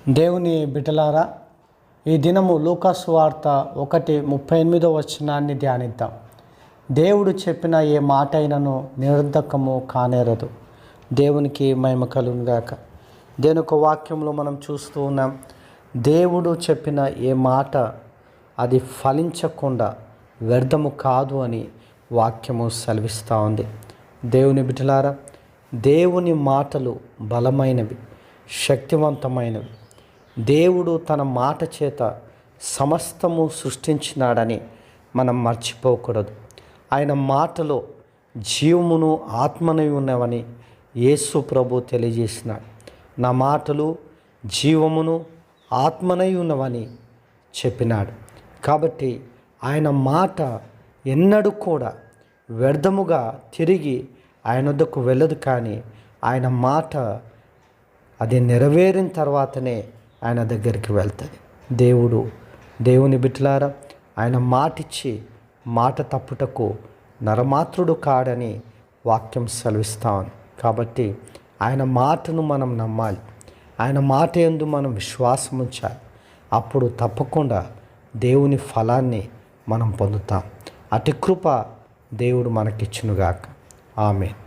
దేవుని బిడ్డలారా, ఈ దినము లూకాసు వార్త 1:38 ధ్యానిద్దాం. దేవుడు చెప్పిన ఏ మాట అయినను నిరర్ధకము కానేరదు. దేవునికి మహిమ కలుగును గాక. దేవుని యొక్క వాక్యంలో మనం చూస్తూ ఉన్నాం, దేవుడు చెప్పిన ఏ మాట అది ఫలించకుండా వ్యర్థము కాదు అని వాక్యము సెలవిస్తూ ఉంది. దేవుని బిడ్డలారా, దేవుని మాటలు బలమైనవి, శక్తివంతమైనవి. దేవుడు తన మాట చేత సమస్తము సృష్టించినాడని మనం మర్చిపోకూడదు. ఆయన మాటలో జీవమును ఆత్మనై ఉన్నవని యేసు ప్రభు తెలియజేసినాడు. నా మాటలు జీవమును ఆత్మనై ఉన్నవని చెప్పినాడు. కాబట్టి ఆయన మాట ఎన్నడూ కూడా వ్యర్థముగా తిరిగి ఆయన వద్దకు వెళ్ళదు. కానీ ఆయన మాట అది నెరవేరిన తర్వాతనే ఆయన దగ్గరికి వెళ్తుంది. దేవుని బిడ్డలారా, ఆయన మాటిచ్చి మాట తప్పుటకు నరమాత్రుడు కాడని వాక్యం సెలవిస్తాను. కాబట్టి ఆయన మాటను మనం నమ్మాలి. ఆయన మాట యందు మనం విశ్వాసం ఉంచాలి. అప్పుడు తప్పకుండా దేవుని ఫలాన్ని మనం పొందుతాం. అతి కృప దేవుడు మనకిచ్చునుగాక. ఆమేన్.